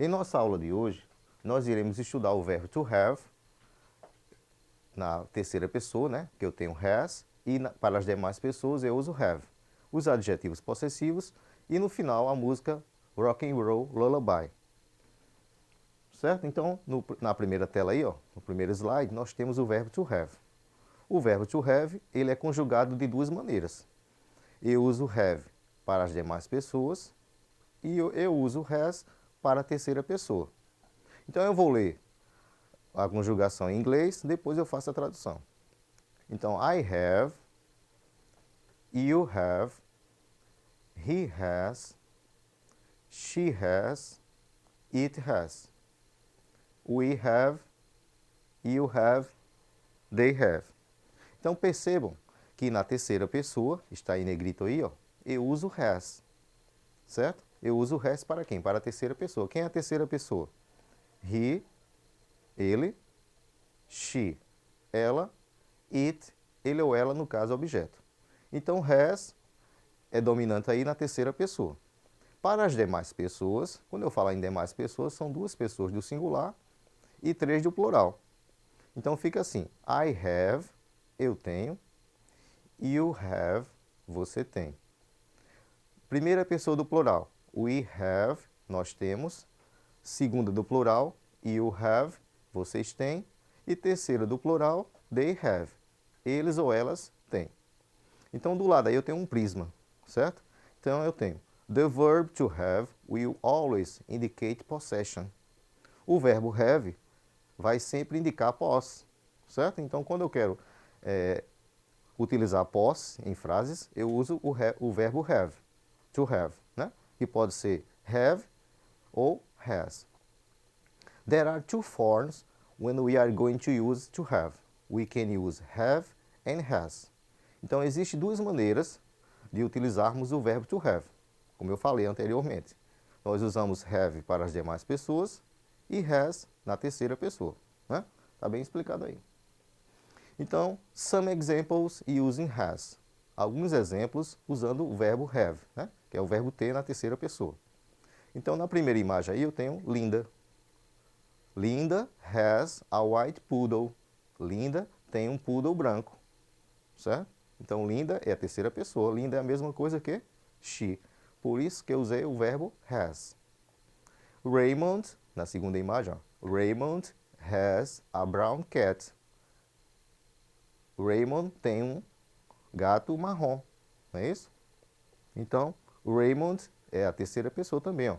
Em nossa aula de hoje, nós iremos estudar o verbo to have, na terceira pessoa, né? Que eu tenho has, e para as demais pessoas eu uso have. Os adjetivos possessivos e no final a música Rock and Roll Lullaby. Certo? Então, na primeira tela aí, ó, no primeiro slide, nós temos o verbo to have. O verbo to have, ele é conjugado de duas maneiras. Eu uso have para as demais pessoas e eu uso has para a terceira pessoa. Então, eu vou ler a conjugação em inglês, depois eu faço a tradução. Então, I have, you have, he has, she has, it has. We have, you have, they have. Então percebam que na terceira pessoa, está em negrito aí, ó, eu uso has, certo? Eu uso has para quem? Para a terceira pessoa. Quem é a terceira pessoa? He, ele, she, ela, it, ele ou ela, no caso, objeto. Então has é dominante aí na terceira pessoa. Para as demais pessoas, quando eu falar em demais pessoas, são duas pessoas do singular e três do plural. Então fica assim, I have, eu tenho, you have, você tem. Primeira pessoa do plural, we have, nós temos. Segunda do plural, you have, vocês têm. E terceira do plural, they have, eles ou elas têm. Então do lado aí eu tenho um prisma, certo? Então eu tenho, the verb to have will always indicate possession. O verbo have vai sempre indicar posse, certo? Então, quando eu quero utilizar posse em frases, eu uso o verbo have, to have, né? Que pode ser have ou has. There are two forms when we are going to use to have. We can use have and has. Então, existem duas maneiras de utilizarmos o verbo to have, como eu falei anteriormente. Nós usamos have para as demais pessoas e has na terceira pessoa, né? Tá bem explicado aí. Então, some examples using has. Alguns exemplos usando o verbo have, né? Que é o verbo ter na terceira pessoa. Então, na primeira imagem aí eu tenho Linda. Linda has a white poodle. Linda tem um poodle branco, certo? Então, Linda é a terceira pessoa. Linda é a mesma coisa que she. Por isso que eu usei o verbo has. Raymond, na segunda imagem, ó, Raymond has a brown cat. Raymond tem um gato marrom, não é isso? Então, Raymond é a terceira pessoa também, ó.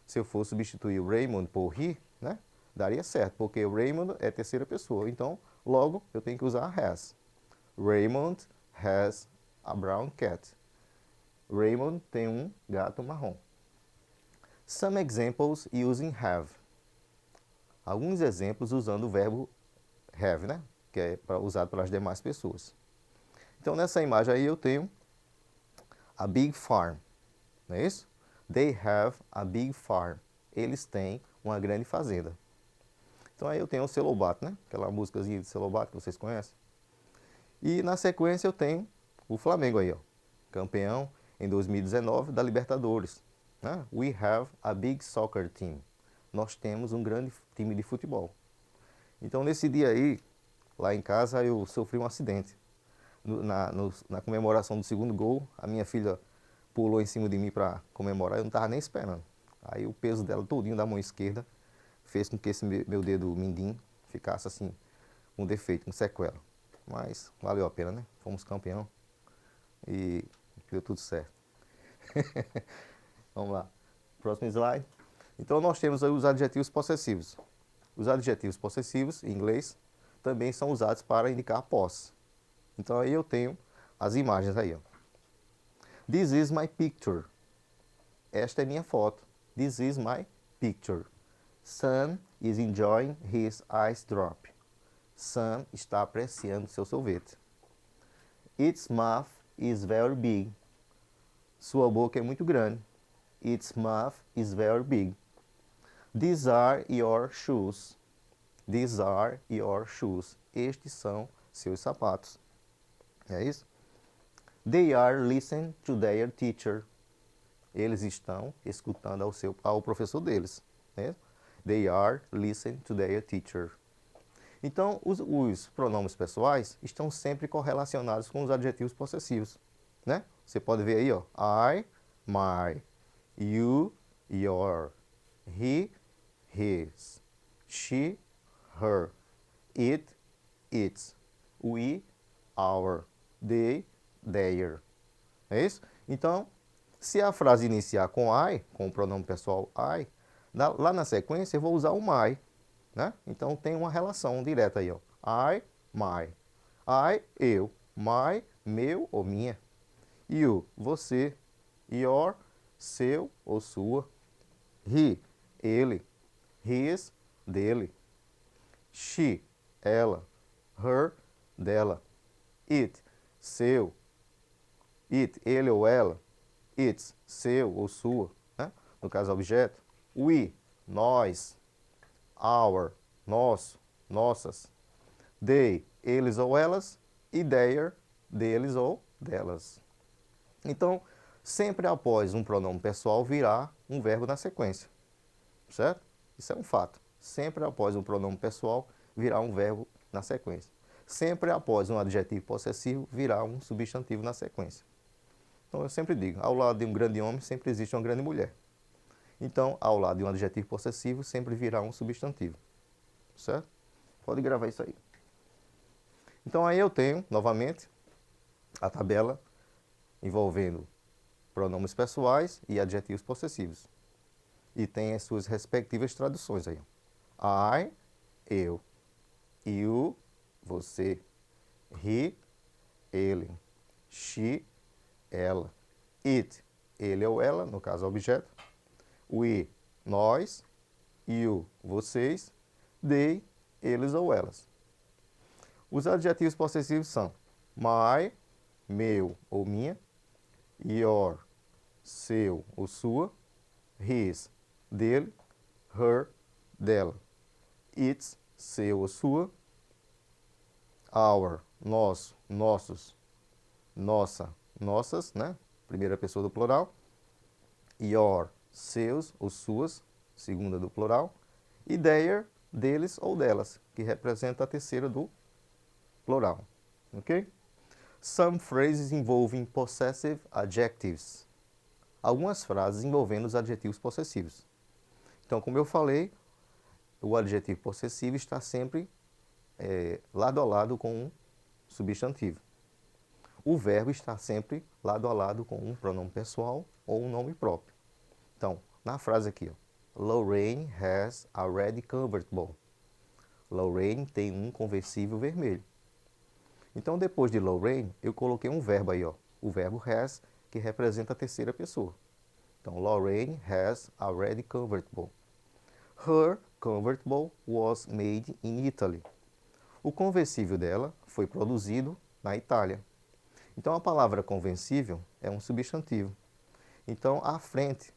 Se eu for substituir o Raymond por he, né, daria certo, porque o Raymond é a terceira pessoa. Então, logo, eu tenho que usar has. Raymond has a brown cat. Raymond tem um gato marrom. Some examples using have. Alguns exemplos usando o verbo have, né? Que é usado pelas demais pessoas. Então, nessa imagem aí eu tenho a big farm, não é isso? They have a big farm. Eles têm uma grande fazenda. Então, aí eu tenho o Celobato, né? Aquela músicazinha de Celobato que vocês conhecem. E na sequência eu tenho o Flamengo aí, ó. Campeão em 2019 da Libertadores. Né? We have a big soccer team. Nós temos um grande time de futebol. Então, nesse dia aí, lá em casa, eu sofri um acidente. Na comemoração do segundo gol, a minha filha pulou em cima de mim para comemorar, eu não estava nem esperando. Aí o peso dela todinho da mão esquerda fez com que esse meu dedo mindinho ficasse assim, com defeito, com sequela. Mas valeu a pena, né? Fomos campeão e deu tudo certo. Vamos lá. Próximo slide. Então, nós temos aí os adjetivos possessivos. Os adjetivos possessivos, em inglês, também são usados para indicar posse. Então, aí eu tenho as imagens aí, ó. This is my picture. Esta é minha foto. This is my picture. Sam is enjoying his ice drop. Sam está apreciando seu sorvete. Its mouth is very big. Sua boca é muito grande. Its mouth is very big. These are your shoes. These are your shoes. Estes são seus sapatos. É isso? They are listening to their teacher. Eles estão escutando ao professor deles. né? They are listening to their teacher. Então, os pronomes pessoais estão sempre correlacionados com os adjetivos possessivos, né? Você pode ver aí, ó, I, my, you, your, he, his, she, her, it, its, we, our, they, their. É isso? Então, se a frase iniciar com I, com o pronome pessoal I, lá na sequência eu vou usar o my, né? Então tem uma relação direta aí, ó. I, my. I, eu. My, meu ou minha. You, você. Your, seu ou sua. He, ele. His, dele. She, ela. Her, dela. It, seu. It, ele ou ela. Its, seu ou sua, né? No caso, objeto. We, nós. Our, nosso, nossas. They, eles ou elas. E their, deles ou delas. Então, sempre após um pronome pessoal virá um verbo na sequência, certo? Isso é um fato. Sempre após um pronome pessoal virá um verbo na sequência. Sempre após um adjetivo possessivo virá um substantivo na sequência. Então eu sempre digo, ao lado de um grande homem sempre existe uma grande mulher. Então, ao lado de um adjetivo possessivo sempre virá um substantivo, certo? Pode gravar isso aí. Então aí eu tenho, novamente, a tabela envolvendo pronomes pessoais e adjetivos possessivos. E tem as suas respectivas traduções aí. I, eu. You, você. He, ele. She, ela. It, ele ou ela, no caso objeto. We, nós. You, vocês. They, eles ou elas. Os adjetivos possessivos são my, meu ou minha. Your, seu ou sua. His, dele. Her, dela. Its, seu ou sua. Our, nosso, nossos. Nossa, nossas, né? Primeira pessoa do plural. Your, seus ou suas, segunda do plural. E their, deles ou delas, que representa a terceira do plural. Ok? Some phrases involving possessive adjectives. Algumas frases envolvendo os adjetivos possessivos. Então, como eu falei, o adjetivo possessivo está sempre lado a lado com um substantivo. O verbo está sempre lado a lado com um pronome pessoal ou um nome próprio. Então, na frase aqui, ó, Lorraine has a red convertible. Lorraine tem um conversível vermelho. Então, depois de Lorraine, eu coloquei um verbo aí, ó, o verbo has, que representa a terceira pessoa. Então, Lorraine has a red convertible. Her convertible was made in Italy. O conversível dela foi produzido na Itália. Então, a palavra conversível é um substantivo. Então, à frente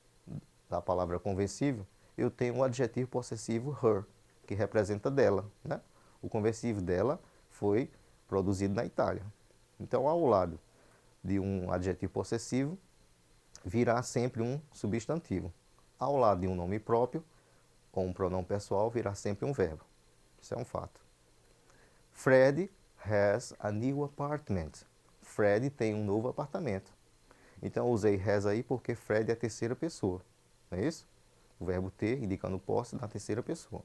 da palavra conversível, eu tenho o adjetivo possessivo her, que representa dela, né? O conversível dela foi produzido na Itália. Então, ao lado de um adjetivo possessivo, virá sempre um substantivo. Ao lado de um nome próprio, com um pronome pessoal, virá sempre um verbo. Isso é um fato. Fred has a new apartment. Fred tem um novo apartamento. Então, eu usei has aí porque Fred é a terceira pessoa. Não é isso? O verbo ter indicando posse na terceira pessoa.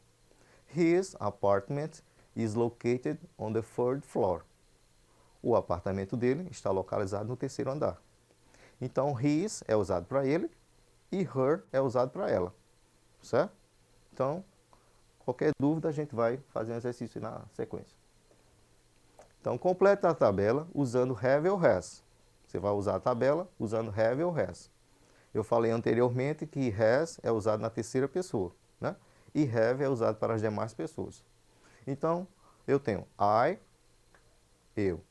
His apartment is located on the third floor. O apartamento dele está localizado no terceiro andar. Então, his é usado para ele e her é usado para ela. Certo? Então, qualquer dúvida a gente vai fazer um exercício na sequência. Então, completa a tabela usando have ou has. Você vai usar a tabela usando have ou has. Eu falei anteriormente que has é usado na terceira pessoa, né? E have é usado para as demais pessoas. Então, eu tenho I, eu.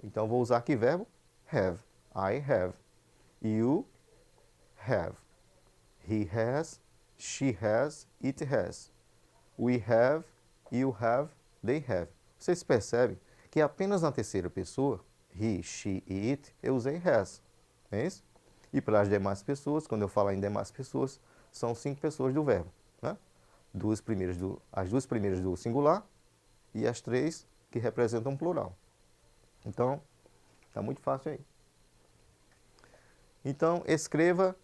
Então, vou usar que verbo? Have. I have. You have. He has. She has. It has. We have. You have. They have. Vocês percebem que apenas na terceira pessoa, he, she e it, eu usei has. Não é isso? E para as demais pessoas, quando eu falar em demais pessoas, são 5 pessoas do verbo. né? As duas primeiras do singular e as três que representam plural. Então, está muito fácil aí. Então, escreva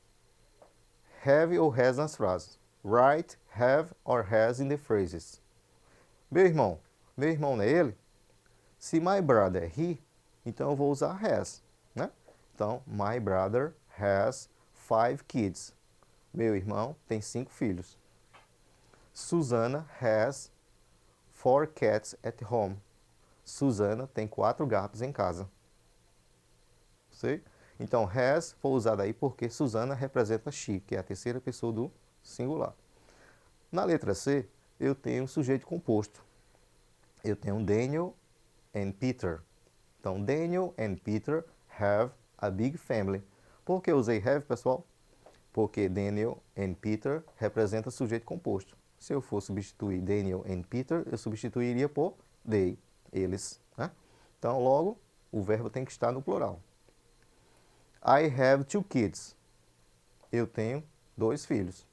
have ou has nas frases. Write have or has in the phrases. Meu irmão não é ele? Se my brother é he, então eu vou usar has, né? Então, my brother has 5 kids. Meu irmão tem 5 filhos. Susana has 4 cats at home. Susana tem 4 gatos em casa. Sei? Então, has foi usado aí porque Susana representa she, que é a terceira pessoa do singular. Na letra C, eu tenho sujeito composto. Eu tenho Daniel and Peter. Então, Daniel and Peter have a big family. Por que eu usei have, pessoal? Porque Daniel and Peter representa sujeito composto. Se eu for substituir Daniel and Peter, eu substituiria por they, eles, né? Então, logo, o verbo tem que estar no plural. I have 2 kids. Eu tenho 2 filhos,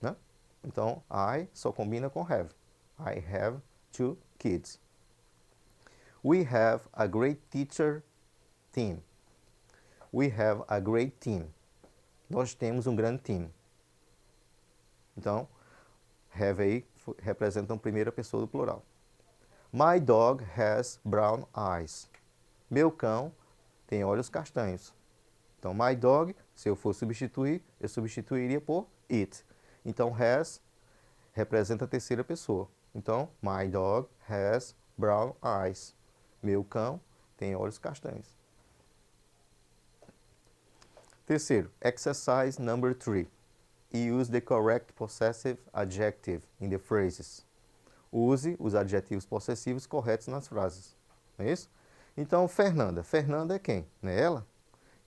né? Então, I só combina com have. I have 2 kids. We have a great teacher team. We have a great team. Nós temos um grande time. Então, have aí representa a primeira pessoa do plural. My dog has brown eyes. Meu cão tem olhos castanhos. Então, my dog, se eu for substituir, eu substituiria por it. Então, has representa a terceira pessoa. Então, my dog has brown eyes. Meu cão tem olhos castanhos. Terceiro, exercise number 3. Use the correct possessive adjective in the phrases. Use os adjetivos possessivos corretos nas frases. Não é isso? Então, Fernanda. Fernanda é quem? Não é ela?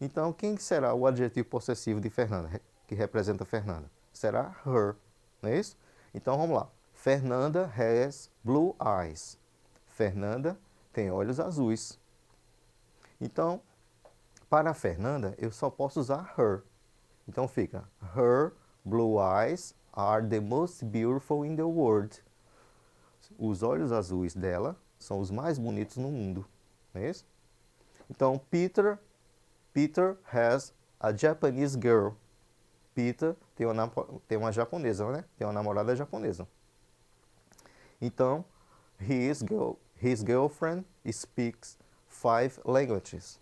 Então, quem será o adjetivo possessivo de Fernanda, que representa Fernanda? Será her. Não é isso? Então, vamos lá. Fernanda has blue eyes. Fernanda tem olhos azuis. Então, para a Fernanda, eu só posso usar her. Então, fica her blue eyes are the most beautiful in the world. Os olhos azuis dela são os mais bonitos no mundo. Não é isso? Então, Peter has a Japanese girl. Peter tem uma japonesa, né? Tem uma namorada japonesa. Então, his girlfriend speaks 5 languages.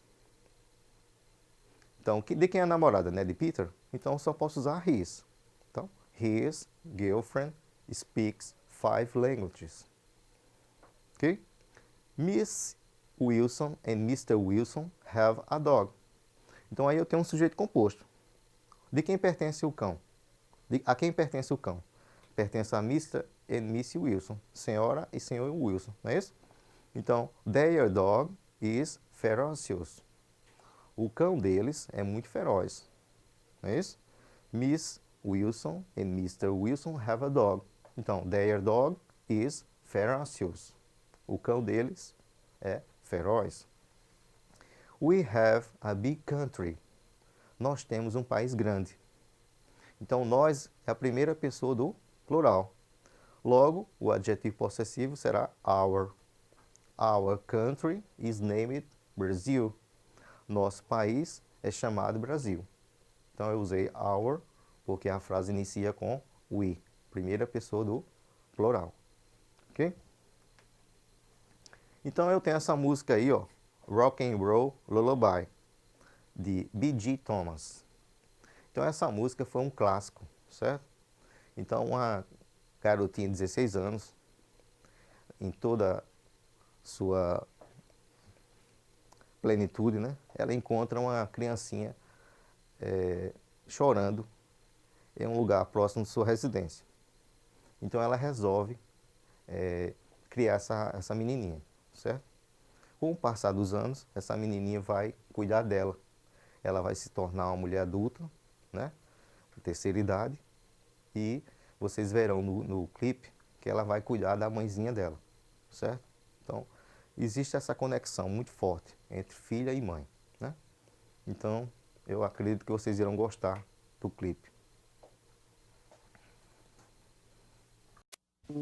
Então, de quem é a namorada, né? De Peter? Então, eu só posso usar his. Então, his girlfriend speaks 5 languages. Ok? Miss Wilson and Mr. Wilson have a dog. Então, aí eu tenho um sujeito composto. De quem pertence o cão? A quem pertence o cão? Pertence a Mr. and Miss Wilson. Senhora e senhor Wilson, não é isso? Então, their dog is ferocious. O cão deles é muito feroz. Não é isso? Miss Wilson and Mr. Wilson have a dog. Então, their dog is ferocious. O cão deles é feroz. We have a big country. Nós temos um país grande. Então, nós é a primeira pessoa do plural. Logo, o adjetivo possessivo será our. Our country is named Brazil. Nosso país é chamado Brasil. Então, eu usei our porque a frase inicia com we. Primeira pessoa do plural. Ok? Então, eu tenho essa música aí, ó. Rock and Roll Lullaby, de B.G. Thomas. Então, essa música foi um clássico, certo? Então, uma garotinha de 16 anos, em toda sua plenitude, né? Ela encontra uma criancinha chorando em um lugar próximo de sua residência. Então, ela resolve criar essa menininha, certo? Com o passar dos anos, essa menininha vai cuidar dela. Ela vai se tornar uma mulher adulta, né? De terceira idade. E vocês verão no clipe que ela vai cuidar da mãezinha dela, certo? Então, existe essa conexão muito forte entre filha e mãe, né? Então, eu acredito que vocês irão gostar do clipe. She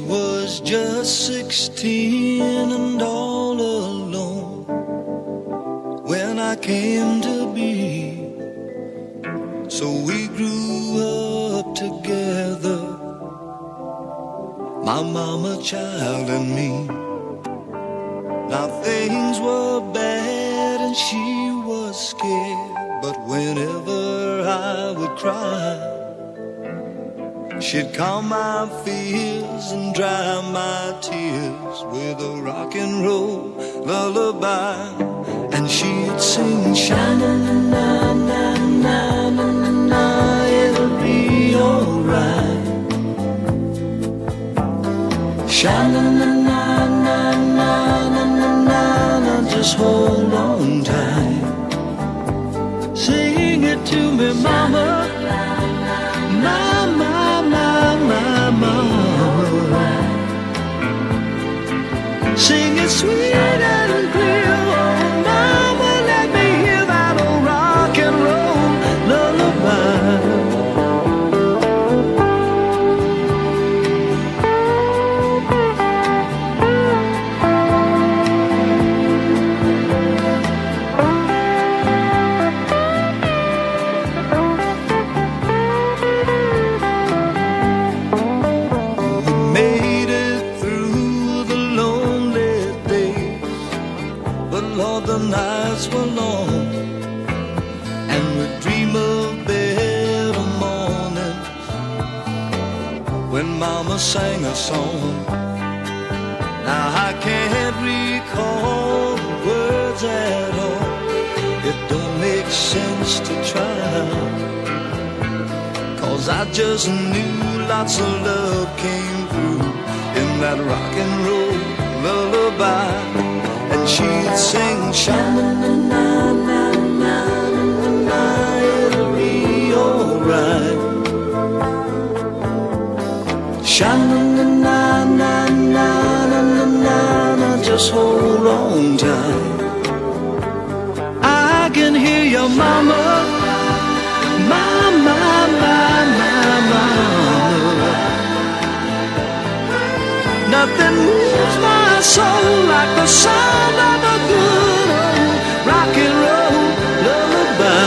was just 16 and all alone when I came to be. So we grew up together, my mama, child, and me. Now things were bad and she was scared, but whenever I would cry, she'd calm my fears and dry my tears with a rock and roll lullaby. And she'd sing, sha-na-na-na-na-na-na-na, it'll be alright. Sha-na-na-na-na-na-na-na, just hold on tight. Sing it to me, mama. Sing it sweet and clear, oh mama, let me hear that old rock and roll lullaby. The nights were long, and we'd dream of better mornings when mama sang a song. Now I can't recall the words at all, it don't make sense to try, 'cause I just knew lots of love came through in that rock and roll lullaby. And she'd sing, sha-na-na-na-na-na-na-na, it'll be alright. Sha-na-na-na-na-na-na-na, just hold on tight. I can hear your mama, mama, mama. Nothing moves my soul like the sound of a good old rock and roll lullaby.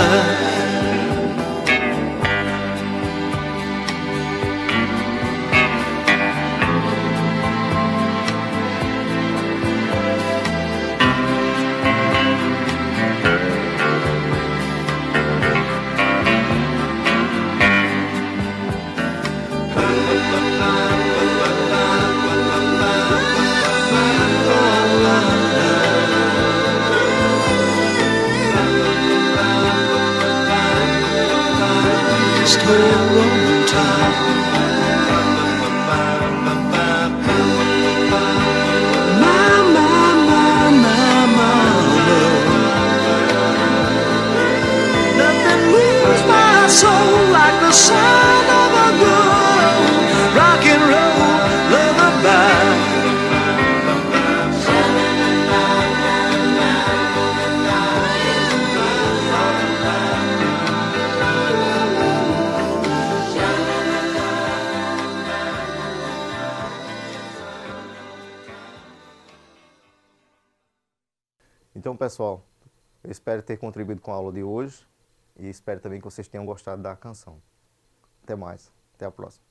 Just hold on tight. My nothing moves my soul like the sound of a good rock and roll lullaby. Então, pessoal, eu espero ter contribuído com a aula de hoje e espero também que vocês tenham gostado da canção. Até mais, até a próxima.